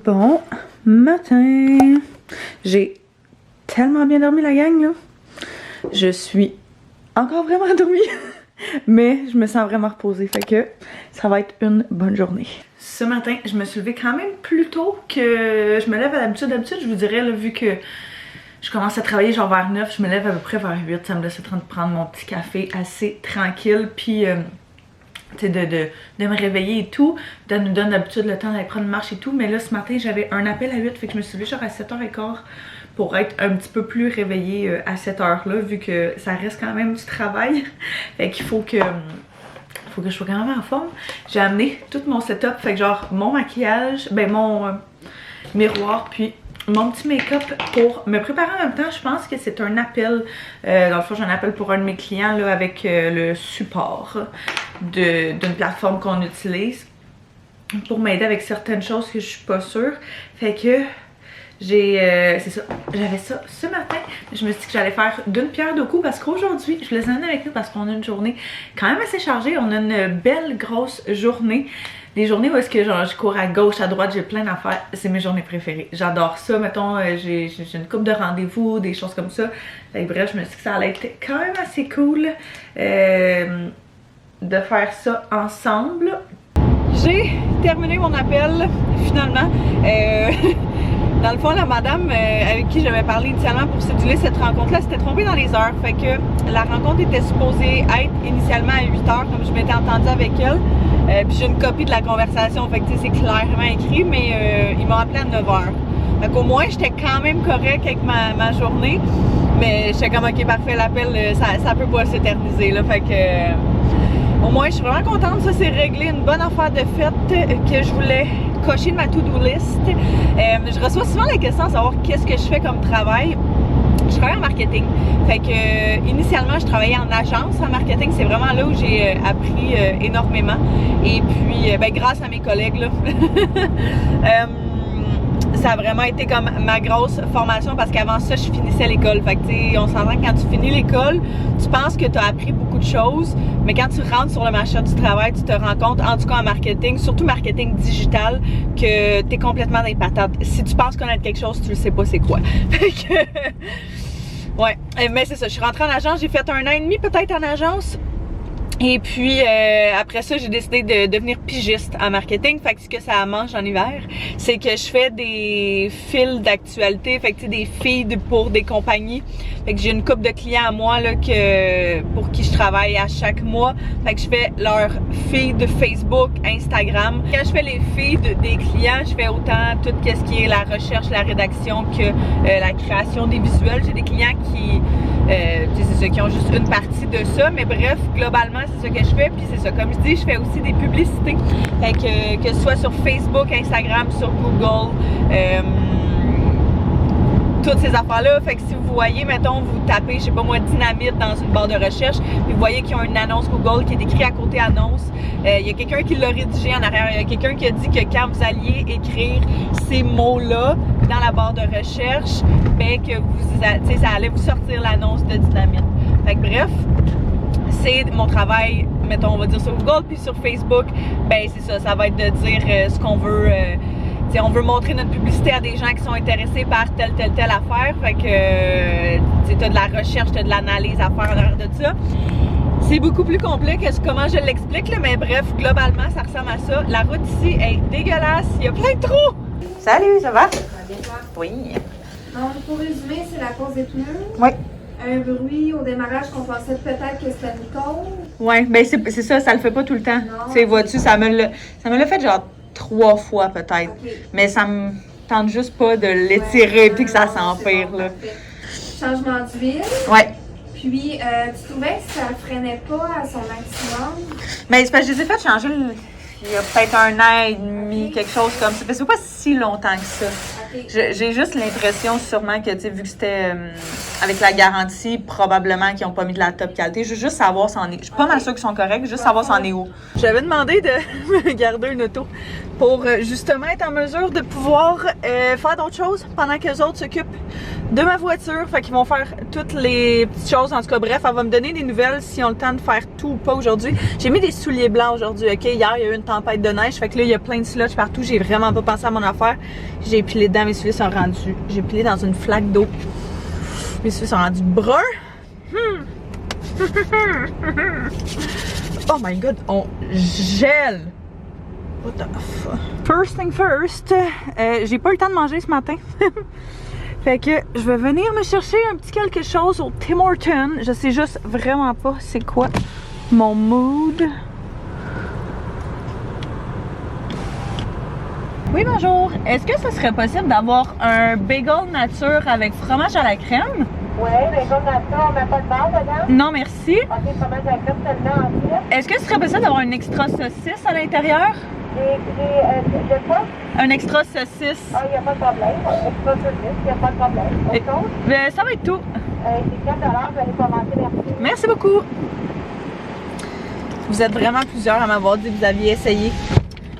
Bon matin! J'ai tellement bien dormi la gang là. Je suis encore vraiment endormie, mais je me sens vraiment reposée, fait que ça va être une bonne journée. Ce matin, je me suis levée quand même plus tôt que je me lève à l'habitude. D'habitude, je vous dirais, là, vu que je commence à travailler genre vers 9, je me lève à peu près vers 8. Ça me laisse le temps de prendre mon petit café assez tranquille, puis de me réveiller et tout. Ça nous donne d'habitude le temps d'aller prendre une marche et tout. Mais là, ce matin, j'avais un appel à 8, fait que je me suis levée genre à 7h15 pour être un petit peu plus réveillée à cette heure-là, vu que ça reste quand même du travail. Fait qu'il faut que je sois quand même en forme. J'ai amené tout mon setup, fait que genre mon maquillage, ben mon miroir, puis mon petit make-up pour me préparer en même temps. Je pense que c'est un appel, dans le fond j'ai un appel pour un de mes clients là, avec le support d'une plateforme qu'on utilise pour m'aider avec certaines choses que je suis pas sûre. Fait que c'est ça, j'avais ça ce matin. Je me suis dit que j'allais faire d'une pierre deux coups parce qu'aujourd'hui, je les emmène avec nous parce qu'on a une journée quand même assez chargée. On a une belle grosse journée. Des journées où est-ce que genre, je cours à gauche, à droite, j'ai plein d'affaires. C'est mes journées préférées. J'adore ça. Mettons, j'ai une couple de rendez-vous, des choses comme ça. Fait que, bref, je me suis dit que ça allait être quand même assez cool de faire ça ensemble. J'ai terminé mon appel, finalement. Dans le fond, la madame avec qui j'avais parlé initialement pour séduler cette rencontre-là s'était trompée dans les heures. Fait que la rencontre était supposée être initialement à 8h, comme je m'étais entendue avec elle. Puis j'ai une copie de la conversation, fait que c'est clairement écrit, mais ils m'ont appelé à 9h. Fait qu'au moins, j'étais quand même correcte avec ma journée. Mais j'étais comme, ok, parfait, l'appel, ça peut pas s'éterniser, là. Fait que au moins, je suis vraiment contente. Ça, c'est réglé. Une bonne affaire de fête que je voulais cocher de ma to-do list. Je reçois souvent la question de savoir qu'est-ce que je fais comme travail. Je travaille en marketing. Fait que initialement, je travaillais en agence en marketing. C'est vraiment là où j'ai appris énormément. Et puis, ben, grâce à mes collègues, là, ça a vraiment été comme ma grosse formation parce qu'avant ça, je finissais l'école. Fait que, tu sais, on s'entend que quand tu finis l'école, tu penses que tu as appris beaucoup de choses, mais quand tu rentres sur le marché du travail, tu te rends compte, en tout cas en marketing, surtout marketing digital, que tu es complètement dans les patates. Si tu penses connaître quelque chose, tu le sais pas c'est quoi. Fait que, ouais, mais c'est ça, je suis rentrée en agence, j'ai fait 1 an et demi peut-être en agence. Et puis après ça, j'ai décidé de devenir pigiste en marketing. Fait que ce que ça mange en hiver, c'est que je fais des fils d'actualité, fait que des feeds pour des compagnies. Fait que j'ai une couple de clients à moi là, pour qui je travaille à chaque mois. Fait que je fais leur feed Facebook, Instagram. Quand je fais les feeds des clients, je fais autant tout ce qui est la recherche, la rédaction que la création des visuels. J'ai des clients c'est ça, qui ont juste une partie de ça, mais bref, globalement, c'est ça que je fais. Puis c'est ça, comme je dis, je fais aussi des publicités. Fait que ce soit sur Facebook, Instagram, sur Google, toutes ces affaires-là. Fait que si vous voyez, mettons, vous tapez, je sais pas moi, dynamite dans une barre de recherche, puis vous voyez qu'ils ont une annonce Google qui est écrite à côté annonce. Il y a quelqu'un qui l'a rédigé en arrière. Il y a quelqu'un qui a dit que quand vous alliez écrire ces mots-là dans la barre de recherche, ben que ça allait vous sortir l'annonce de dynamite. Fait que bref, c'est mon travail, mettons, on va dire sur Google, puis sur Facebook, ben c'est ça, ça va être de dire ce qu'on veut. On veut montrer notre publicité à des gens qui sont intéressés par telle affaire. Fait que tu as de la recherche, tu as de l'analyse à faire en arrière de ça. C'est beaucoup plus complet que comment je l'explique, là, mais bref, globalement, ça ressemble à ça. La route ici est dégueulasse, il y a plein de trous. Salut, ça va? Ça va bien, toi? Oui. Donc, pour résumer, c'est la cause des pneus. Oui. Un bruit au démarrage qu'on pensait peut-être que c'était Nicole. Oui, ben c'est ça, ça le fait pas tout le temps. Tu sais, vois-tu, ça me l'a fait genre 3 fois peut-être. Okay. Mais ça me tente juste pas de l'étirer puis que ça s'empire, bon, là. Changement d'huile. Ouais. Puis, tu trouvais que ça freinait pas à son maximum? Mais c'est parce que je les ai fait changer il y a peut-être 1 an et demi, quelque chose comme ça. Mais c'est pas si longtemps que ça. Okay. J'ai juste l'impression sûrement que, tu sais, vu que c'était avec la garantie, probablement qu'ils n'ont pas mis de la top qualité. Je veux juste savoir si en est. Je suis pas mal sûre qu'ils sont corrects, juste savoir si en est où. J'avais demandé de me garder une auto pour justement être en mesure de pouvoir faire d'autres choses pendant que les autres s'occupent de ma voiture. Fait qu'ils vont faire toutes les petites choses. En tout cas, bref, elle va me donner des nouvelles si on a le temps de faire tout ou pas aujourd'hui. J'ai mis des souliers blancs aujourd'hui, ok? Hier, il y a eu une tempête de neige. Fait que là, il y a plein de slush partout. J'ai vraiment pas pensé à mon affaire. J'ai pilé dedans. Mes souliers sont rendus. J'ai pilé dans une flaque d'eau. Mes souliers sont rendus bruns. Oh my god, on gèle! What the fuck? First thing first, j'ai pas eu le temps de manger ce matin. Fait que je vais venir me chercher un petit quelque chose au Tim Hortons. Je sais juste vraiment pas c'est quoi mon mood. Oui, bonjour. Est-ce que ce serait possible d'avoir un bagel nature avec fromage à la crème? Oui, bagel nature, on n'a pas de beurre dedans? Non, merci. Ok, fromage à la crème seulement ensuite. Est-ce que ce serait possible d'avoir un extra saucisse à l'intérieur? J'ai quoi? Un extra saucisse. Ah, il n'y a pas de problème. Extra saucisse, il n'y a pas de problème. Autre chose? Ça va être tout. C'est 4 $, vous allez commencer, merci. Merci beaucoup. Vous êtes vraiment plusieurs à m'avoir dit que vous aviez essayé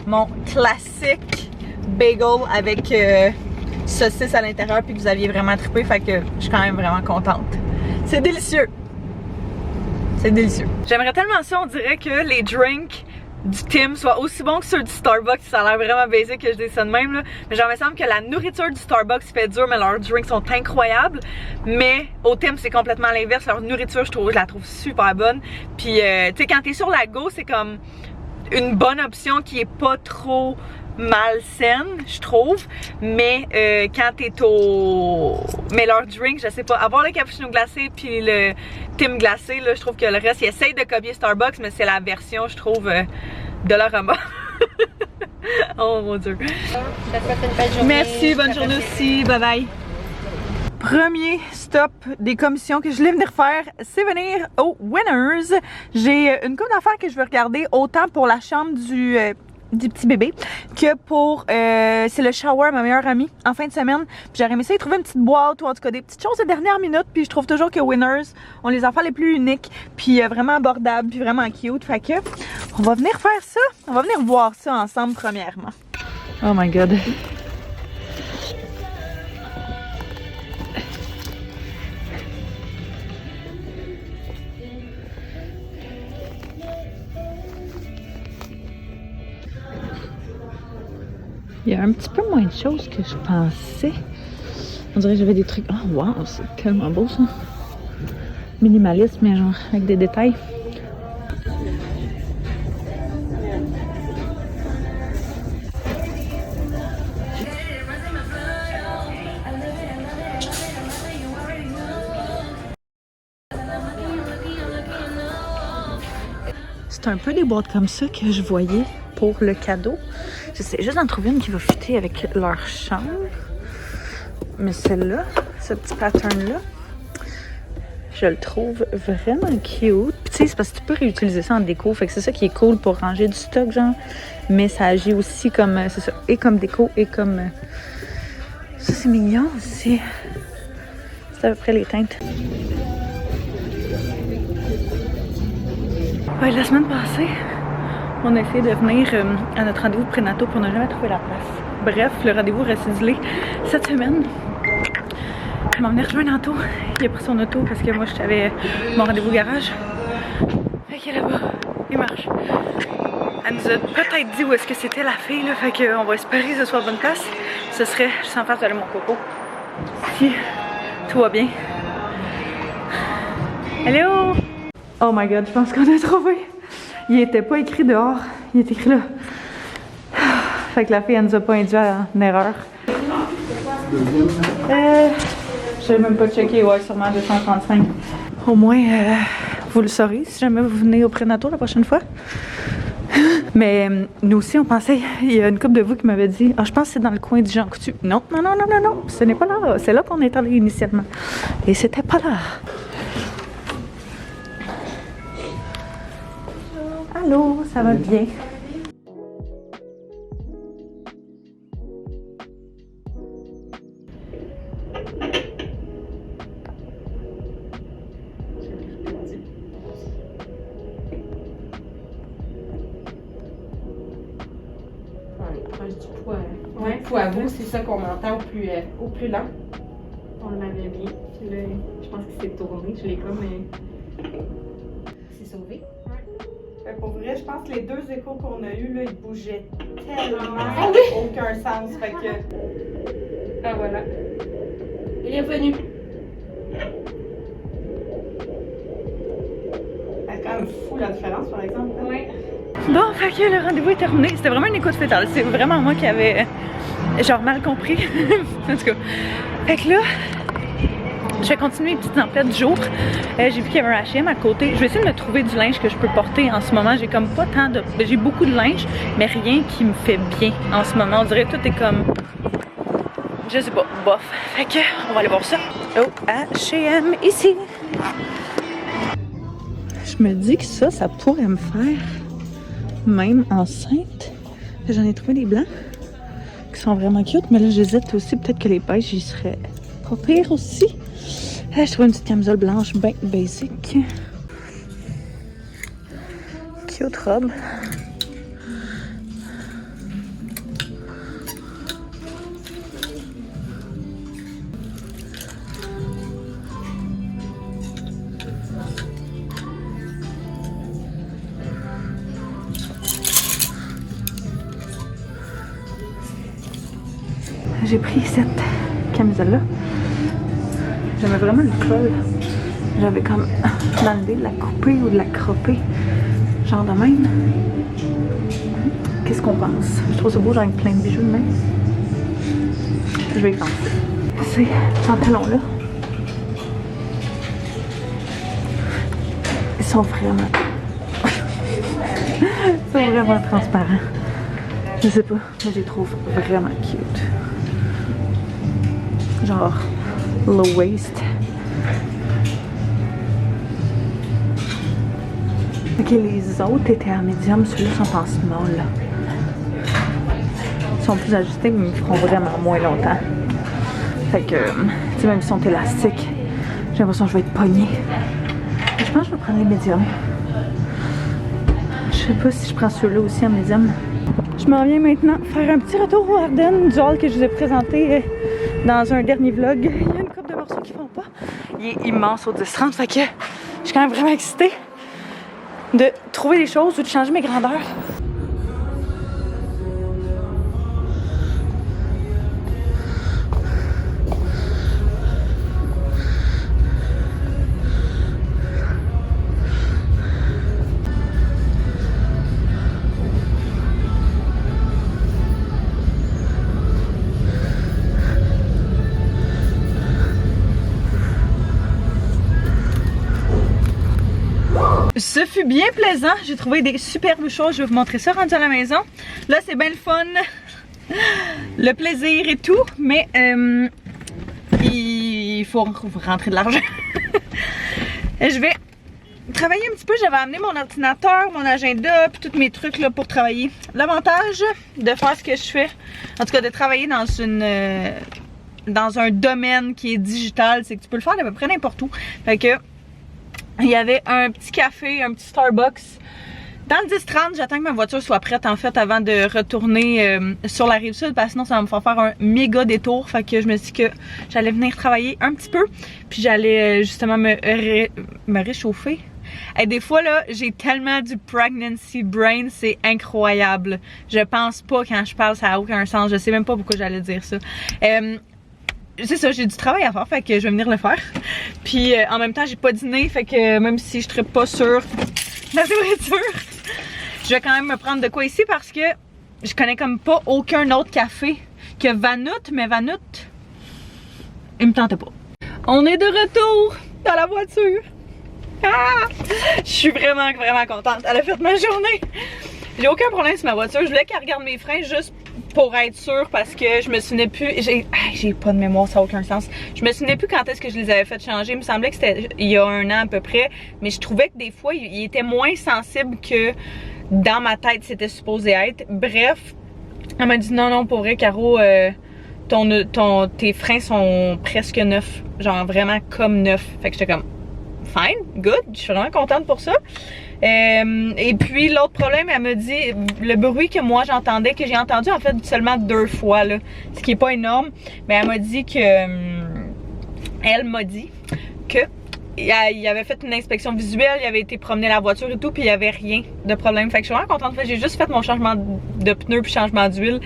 mon classique bagel avec saucisse à l'intérieur puis que vous aviez vraiment trippé. Fait que je suis quand même vraiment contente. C'est délicieux. C'est délicieux. J'aimerais tellement ça, on dirait que les drinks du Tim soient aussi bons que ceux du Starbucks. Ça a l'air vraiment basique que je dise ça de même là. Mais genre, il me semble que la nourriture du Starbucks fait dur, mais leurs drinks sont incroyables. Mais au Tim, c'est complètement l'inverse. Leur nourriture, je la trouve super bonne. Puis, tu sais, quand t'es sur la go, c'est comme une bonne option qui est pas trop malsaine, je trouve. Mais quand t'es au... Mais leur drink, je sais pas, avoir le cappuccino glacé puis le Tim glacé, là, je trouve que le reste, ils essayent de copier Starbucks, mais c'est la version, je trouve, de l'aroma. Oh mon dieu. Je te souhaite une belle journée. Merci, bonne journée aussi, bye bye. Premier stop des commissions que je voulais venir faire, c'est venir au Winners. J'ai une couple d'affaires que je veux regarder, autant pour la chambre du petit bébé que pour c'est le shower ma meilleure amie en fin de semaine. J'aurais aimé ça y trouver une petite boîte ou en tout cas des petites choses de dernière minute, puis je trouve toujours que Winners ont les affaires les plus uniques puis vraiment abordables puis vraiment cute. Fait que on va venir faire ça, on va venir voir ça ensemble premièrement. Oh my god. Il y a un petit peu moins de choses que je pensais. On dirait que j'avais des trucs... Oh wow, c'est tellement beau ça. Minimaliste, mais genre avec des détails. C'est un peu des boîtes comme ça que je voyais pour le cadeau. J'essaie juste d'en trouver une qui va fitter avec leur chambre. Mais celle-là, ce petit pattern-là, je le trouve vraiment cute. Puis tu sais, c'est parce que tu peux réutiliser ça en déco. Fait que c'est ça qui est cool pour ranger du stock, genre. Mais ça agit aussi comme, c'est ça, et comme déco, et comme... Ça, c'est mignon aussi. C'est à peu près les teintes. Ouais, la semaine passée, on a essayé de venir à notre rendez-vous de prénato puis on n'a jamais trouvé la place. Bref, le rendez-vous reste isolé cette semaine. Elle m'a venu rejoindre tantôt. Il a pris son auto parce que moi j'avais mon rendez-vous au garage. Fait qu'il est là-bas. Il marche. Elle nous a peut-être dit où est-ce que c'était la fille là. Fait qu'on va espérer que ce soit à bonne place. Ce serait juste en face de mon coco. Si tout va bien. Hello! Oh my god, je pense qu'on a trouvé. Il était pas écrit dehors, il est écrit là. Fait que la fille, elle nous a pas induit en erreur. Je vais même pas checker, ouais, sûrement 235. Au moins, vous le saurez si jamais vous venez au prénato la prochaine fois. Mais nous aussi, on pensait, il y a une couple de vous qui m'avait dit, ah, je pense que c'est dans le coin du Jean Coutu. Non, non, non, non, non, non, ce n'est pas là. C'est là qu'on est allé initialement. Et c'était pas là. Allô, ça va bien? fou à vous, c'est ça qu'on entend au plus lent. On l'avait mis, puis là, je pense qu'il s'est tourné, je l'ai comme... C'est sauvé. Pour vrai, je pense que les 2 échos qu'on a eus, là, ils bougeaient tellement, Ah oui? aucun sens, fait que... Ah voilà. Il est revenu. C'est quand même fou la différence, par exemple. Oui. Bon, fait que le rendez-vous est terminé. C'était vraiment une écoute fétale. C'est vraiment moi qui avais genre mal compris. En tout cas. Fait que là, je vais continuer les petites emplettes du jour. J'ai vu qu'il y avait un H&M à côté. Je vais essayer de me trouver du linge que je peux porter en ce moment. J'ai comme pas tant de... J'ai beaucoup de linge, mais rien qui me fait bien en ce moment. On dirait que tout est comme... Je sais pas, bof. Fait que, on va aller voir ça au H&M ici. Je me dis que ça pourrait me faire même enceinte. J'en ai trouvé des blancs qui sont vraiment cute, mais là j'hésite aussi, peut-être que les beiges j'y serais pas pire aussi. Là, je trouve une petite camisole blanche bien basic. Cute robe. J'ai pris cette camisole-là. J'aimais vraiment le col. J'avais comme dans l'idée de la couper ou de la cropper. Genre de même. Qu'est-ce qu'on pense? Je trouve ça beau, genre avec plein de bijoux de même. Je vais y penser. Ces pantalons-là, ils sont vraiment... ils sont vraiment transparents. Je sais pas, mais je les trouve vraiment cute. Genre low waist. Ok, les autres étaient en médium, ceux-là sont en small. Ils sont plus ajustés, mais ils feront vraiment moins longtemps. Fait que, tu sais, même s'ils sont élastiques, j'ai l'impression que je vais être pognée. Je pense que je vais prendre les médiums. Je sais pas si je prends ceux-là aussi en médium. Je m'en viens maintenant faire un petit retour aux Ardennes du hall que je vous ai présenté dans un dernier vlog. Il y a une couple de morceaux qui font pas. Il est immense au 10-30, fait que je suis quand même vraiment excitée de trouver des choses ou de changer mes grandeurs. Ce fut bien plaisant, j'ai trouvé des superbes choses, je vais vous montrer ça rendu à la maison. Là c'est bien le fun, le plaisir et tout, mais il faut rentrer de l'argent. Je vais travailler un petit peu, j'avais amené mon ordinateur, mon agenda, puis tous mes trucs là pour travailler. L'avantage de faire ce que je fais, en tout cas de travailler dans un domaine qui est digital, c'est que tu peux le faire d'à peu près n'importe où. Fait que il y avait un petit café, un petit Starbucks dans le 10-30. J'attends que ma voiture soit prête en fait avant de retourner sur la rive sud, parce que sinon ça va me faire un méga détour. Fait que je me suis dit que j'allais venir travailler un petit peu, puis j'allais justement me réchauffer. Et des fois là, j'ai tellement du pregnancy brain, c'est incroyable. Je pense pas quand je parle, ça a aucun sens. Je sais même pas pourquoi j'allais dire ça. C'est ça, j'ai du travail à faire, fait que je vais venir le faire. Puis en même temps, j'ai pas dîné, fait que même si je serais pas sûre de la nourriture, je vais quand même me prendre de quoi ici parce que je connais comme pas aucun autre café que Vanout, mais Vanout, il me tentait pas. On est de retour dans la voiture. Ah! Je suis vraiment contente. Elle a fait ma journée. J'ai aucun problème sur ma voiture. Je voulais qu'elle regarde mes freins juste pour être sûre parce que je me souvenais plus. J'ai pas de mémoire, ça n'a aucun sens. Je me souvenais plus quand est-ce que je les avais fait changer. Il me semblait que c'était il y a 1 an à peu près. Mais je trouvais que des fois, ils étaient moins sensibles que dans ma tête c'était supposé être. Bref, elle m'a dit non, pour vrai, Caro, tes freins sont presque neufs. Genre vraiment comme neufs. Fait que j'étais comme fine, good. Je suis vraiment contente pour ça. Et puis l'autre problème, elle me dit le bruit que moi j'entendais, que j'ai entendu en fait seulement 2 fois là, ce qui est pas énorme, mais elle m'a dit que il avait fait une inspection visuelle, il avait été promener la voiture et tout, puis il y avait rien de problème. Fait que je suis vraiment contente. J'ai juste fait mon changement de pneu puis changement d'huile.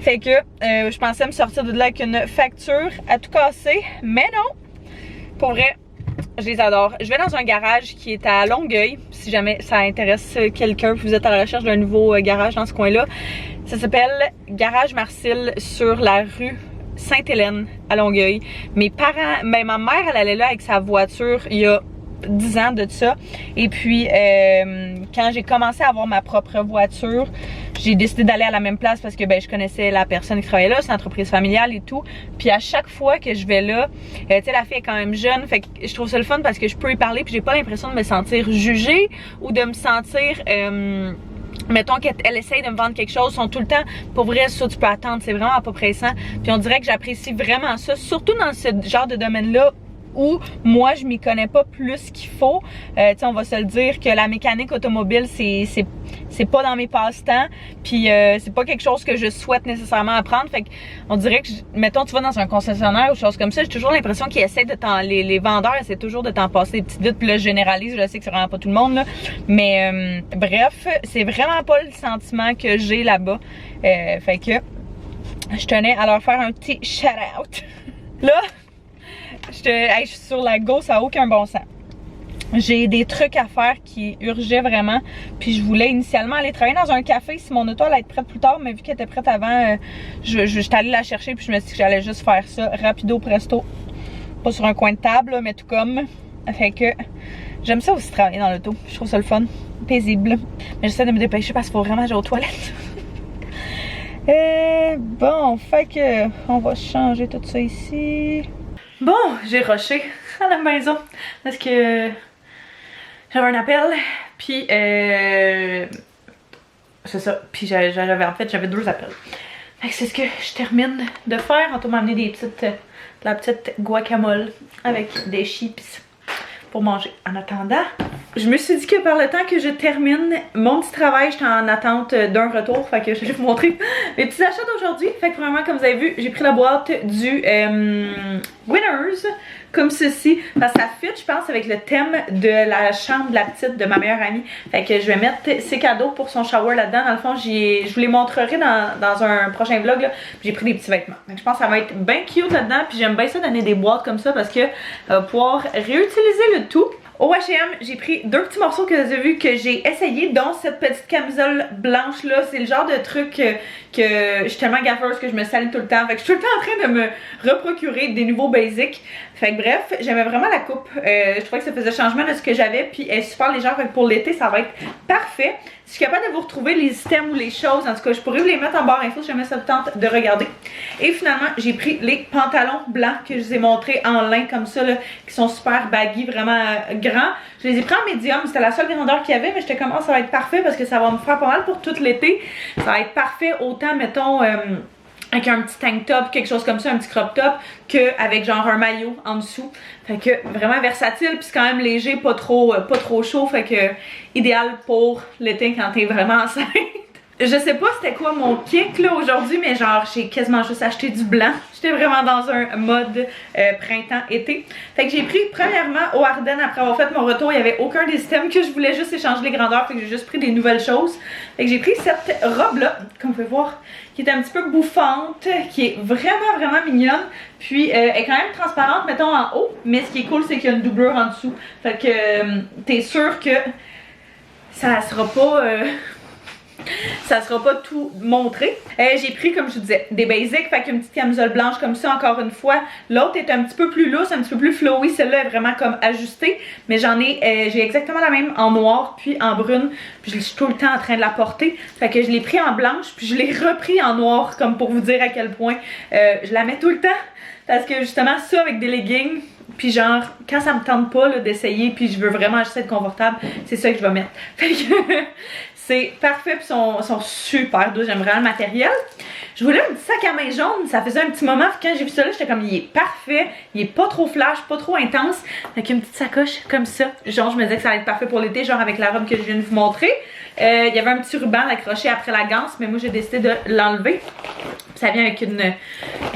Fait que je pensais me sortir de là avec une facture à tout casser, mais non. Pour vrai, je les adore. Je vais dans un garage qui est à Longueuil, si jamais ça intéresse quelqu'un, vous êtes à la recherche d'un nouveau garage dans ce coin-là. Ça s'appelle Garage Marcille sur la rue Sainte-Hélène à Longueuil. Mes parents, ben ma mère elle allait là avec sa voiture il y a 10 ans de ça. Et puis quand j'ai commencé à avoir ma propre voiture, j'ai décidé d'aller à la même place parce que ben je connaissais la personne qui travaillait là, c'est une entreprise familiale et tout. Puis à chaque fois que je vais là, tu sais la fille est quand même jeune, fait que je trouve ça le fun parce que je peux y parler puis j'ai pas l'impression de me sentir jugée ou de me sentir mettons qu'elle essaye de me vendre quelque chose, sont tout le temps, pour vrai, ça tu peux attendre, c'est vraiment pas pressant. Puis on dirait que j'apprécie vraiment ça, surtout dans ce genre de domaine-là où moi je m'y connais pas plus qu'il faut. Tu sais, on va se le dire que la mécanique automobile c'est pas dans mes passe-temps, puis c'est pas quelque chose que je souhaite nécessairement apprendre. Fait qu'on dirait que, mettons tu vas dans un concessionnaire ou chose comme ça, j'ai toujours l'impression qu'ils essaient de les vendeurs essaient toujours de t'en passer des petites vites, puis là je généralise, je sais que c'est vraiment pas tout le monde là, mais bref, c'est vraiment pas le sentiment que j'ai là-bas. Fait que je tenais à leur faire un petit shout-out. Là, je suis sur la go, ça n'a aucun bon sens. J'ai des trucs à faire qui urgeaient vraiment. Puis je voulais initialement aller travailler dans un café si mon auto allait être prête plus tard. Mais vu qu'elle était prête avant, j'étais allée la chercher. Puis je me suis dit que j'allais juste faire ça rapido presto. Pas sur un coin de table, mais tout comme. Fait que j'aime ça aussi travailler dans l'auto. Je trouve ça le fun, paisible. Mais j'essaie de me dépêcher parce qu'il faut vraiment aller aux toilettes. Bon, fait que on va changer tout ça ici. Bon, j'ai rushé à la maison parce que j'avais un appel, puis c'est ça, puis j'avais 2 appels. Fait que c'est ce que je termine de faire. On m'a amené de la petite guacamole avec des chips pour manger. En attendant, je me suis dit que par le temps que je termine mon petit travail, j'étais en attente d'un retour. Fait que je vais vous montrer mes petits achats d'aujourd'hui. Fait que vraiment, comme vous avez vu, j'ai pris la boîte du Winners, comme ceci. Parce que ça fit, je pense, avec le thème de la chambre de la petite de ma meilleure amie. Fait que je vais mettre ses cadeaux pour son shower là-dedans. Dans le fond, je vous les montrerai dans un prochain vlog. Là. J'ai pris des petits vêtements. Donc je pense que ça va être bien cute là-dedans. Puis j'aime bien ça donner des boîtes comme ça parce que ça va pouvoir réutiliser le tout. Au H&M, j'ai pris 2 petits morceaux que vous avez vu que j'ai essayé, dont cette petite camisole blanche là. C'est le genre de truc que je suis tellement gaffeuse que je me salis tout le temps. Fait que je suis tout le temps en train de me reprocurer des nouveaux basics. Fait que bref, j'aimais vraiment la coupe. Je trouvais que ça faisait changement de ce que j'avais. Puis elle est super légère. Fait que pour l'été, ça va être parfait. Si je suis capable de vous retrouver les items ou les choses, en tout cas, je pourrais vous les mettre en barre info si jamais ça vous tente de regarder. Et finalement, j'ai pris les pantalons blancs que je vous ai montrés en lin comme ça, là, qui sont super baggy, vraiment grands. Je les ai pris en médium, c'était la seule grandeur qu'il y avait, mais j'étais comme, oh, ça va être parfait parce que ça va me faire pas mal pour tout l'été. Ça va être parfait autant, mettons, avec un petit tank top, quelque chose comme ça, un petit crop top, qu'avec genre un maillot en dessous. Fait que vraiment versatile, puis c'est quand même léger, pas trop chaud, fait que idéal pour l'été quand t'es vraiment enceinte. Je sais pas c'était quoi mon kick là aujourd'hui, mais genre j'ai quasiment juste acheté du blanc. J'étais vraiment dans un mode printemps-été. Fait que j'ai pris premièrement au Ardennes, après avoir fait mon retour, il y avait aucun des items que je voulais juste échanger les grandeurs, fait que j'ai juste pris des nouvelles choses. Fait que j'ai pris cette robe là, comme vous pouvez voir, qui est un petit peu bouffante, qui est vraiment mignonne. Puis elle est quand même transparente, mettons en haut, mais ce qui est cool c'est qu'il y a une doublure en dessous. Fait que t'es sûr que ça sera pas... ça sera pas tout montré. J'ai pris, comme je vous disais, des basics, fait qu'une petite camisole blanche comme ça, encore une fois. L'autre est un petit peu plus lousse, un petit peu plus flowy. Celle-là est vraiment comme ajustée. Mais j'ai exactement la même en noir, puis en brune. Puis je suis tout le temps en train de la porter. Fait que je l'ai pris en blanche, puis je l'ai repris en noir, comme pour vous dire à quel point je la mets tout le temps. Parce que justement, ça avec des leggings, puis genre, quand ça me tente pas d'essayer, puis je veux vraiment juste être confortable, c'est ça que je vais mettre. Fait que C'est parfait, puis sont super doux. J'aime vraiment le matériel. Je voulais un petit sac à main jaune. Ça faisait un petit moment. Quand j'ai vu ça là, j'étais comme, il est parfait. Il est pas trop flash, pas trop intense. Avec une petite sacoche comme ça. Genre, je me disais que ça allait être parfait pour l'été, genre avec la robe que je viens de vous montrer. Il y avait un petit ruban accroché après la ganse, mais moi j'ai décidé de l'enlever. Ça vient avec une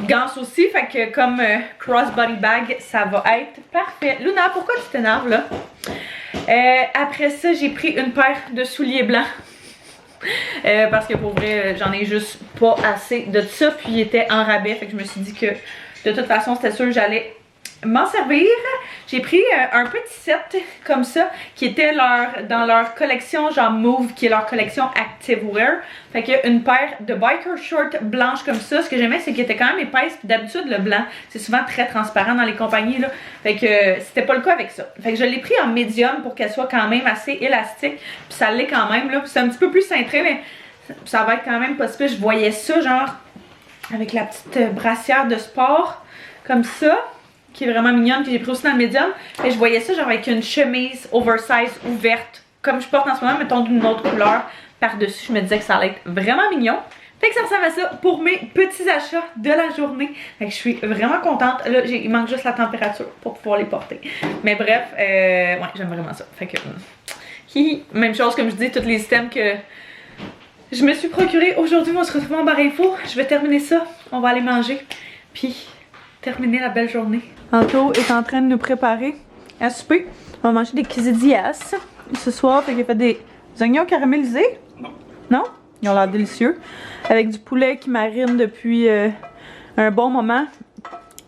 ganse aussi, fait que comme crossbody bag, ça va être parfait. Luna, pourquoi tu t'énerves là? Après ça, j'ai pris une paire de souliers blancs. Parce que pour vrai, j'en ai juste pas assez de ça, puis il était en rabais, fait que je me suis dit que de toute façon, c'était sûr que j'allais m'en servir. J'ai pris un petit set comme ça qui était dans leur collection genre Move, qui est leur collection Activewear. Fait que une paire de biker shorts blanches comme ça. Ce que j'aimais, c'est qu'il était quand même épaisse. Puis d'habitude le blanc c'est souvent très transparent dans les compagnies là. Fait que c'était pas le cas avec ça. Fait que je l'ai pris en médium pour qu'elle soit quand même assez élastique. Puis ça l'est quand même là. C'est un petit peu plus cintré, mais ça va être quand même possible. Je voyais ça genre avec la petite brassière de sport comme ça, qui est vraiment mignonne, que j'ai pris aussi dans le médium. Et je voyais ça genre avec une chemise oversize ouverte, comme je porte en ce moment, mettons d'une autre couleur par-dessus. Je me disais que ça allait être vraiment mignon. Fait que ça ressemble à ça pour mes petits achats de la journée. Fait que je suis vraiment contente. Là, il manque juste la température pour pouvoir les porter. Mais bref, ouais, j'aime vraiment ça. Fait que, même chose comme je dis, tous les items que je me suis procuré aujourd'hui vont se retrouver en barre info. Je vais terminer ça. On va aller manger. Puis terminer la belle journée. Anto est en train de nous préparer à souper. On va manger des quesadillas ce soir. Fait qu'il a fait des oignons caramélisés. Non. Non? Ils ont l'air délicieux. Avec du poulet qui marine depuis un bon moment.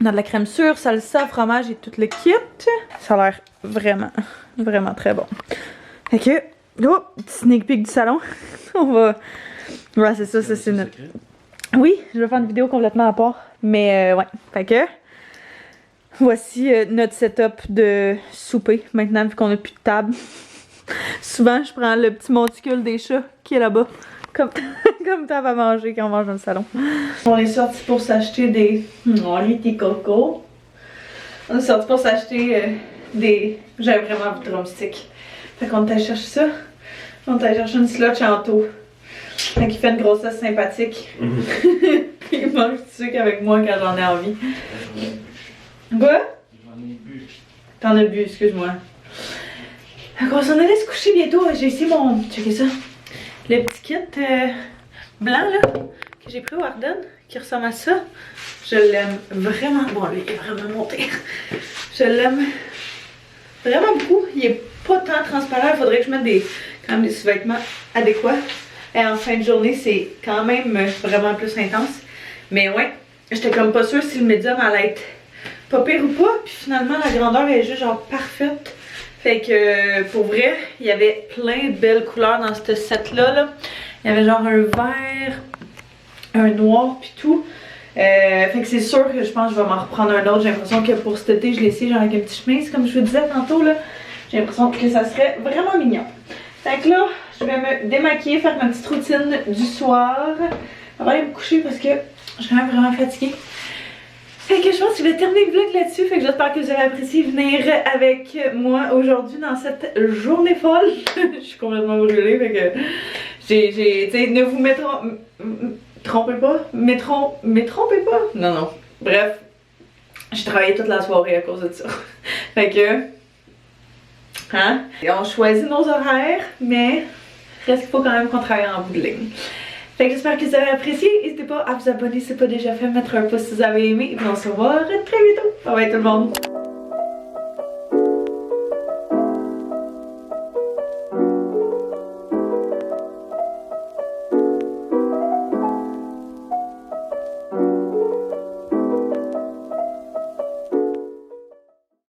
Dans de la crème sûre, salsa, fromage et tout le kit. Ça a l'air vraiment, vraiment très bon. Fait que, oh, petit sneak peek du salon. On va... Ouais, c'est ça, c'est notre... Oui, je vais faire une vidéo complètement à part. Mais ouais, fait que... Voici notre setup de souper. Maintenant, vu qu'on a plus de table. Souvent, je prends le petit monticule des chats qui est là-bas. Comme table à manger quand on mange dans le salon. On est sorti pour s'acheter des... Oh, les petits cocos. On est sorti pour s'acheter des... J'avais vraiment envie de drumstick. Fait qu'on est allé chercher ça. On est allé chercher une slotch en taux. Fait qu'il fait une grossesse sympathique. Il mange du sucre avec moi quand j'en ai envie. Quoi? J'en ai bu. T'en as bu, excuse-moi. Fait qu'on s'en allait se coucher bientôt. J'ai ici mon... Checkez ça. Le petit kit blanc là, que j'ai pris au Arden, qui ressemble à ça. Je l'aime vraiment. Bon, lui, il est vraiment monté. Je l'aime vraiment beaucoup. Il est pas tant transparent. Il faudrait que je mette quand même des sous-vêtements adéquats. Et en fin de journée, c'est quand même vraiment plus intense. Mais ouais, j'étais comme pas sûre si le médium allait être pas pire ou pas. Puis finalement, la grandeur est juste genre parfaite. Fait que pour vrai, il y avait plein de belles couleurs dans ce set-là. Là. Il y avait genre un vert, un noir, puis tout. Fait que c'est sûr que je pense que je vais m'en reprendre un autre. J'ai l'impression que pour cet été, je l'ai essayé genre avec une petite chemise, comme je vous disais tantôt. Là. J'ai l'impression que ça serait vraiment mignon. Fait que là, je vais me démaquiller, faire ma petite routine du soir. Je vais aller me coucher parce que je suis quand même vraiment fatiguée. Fait que je pense que je vais terminer le vlog là-dessus. Fait que j'espère que vous avez apprécié venir avec moi aujourd'hui dans cette journée folle. Je suis complètement brûlée. Fait que tu sais, ne vous trompez pas. Trompez pas. Non. Bref, j'ai travaillé toute la soirée à cause de ça. Fait que... Hein? Et on choisit nos horaires, mais reste qu'il faut quand même qu'on travaille en bout de ligne. Fait que j'espère que vous avez apprécié. N'hésitez pas à vous abonner si ce n'est pas déjà fait, mettre un pouce si vous avez aimé. Et puis on se revoit très bientôt. Bye bye tout le monde.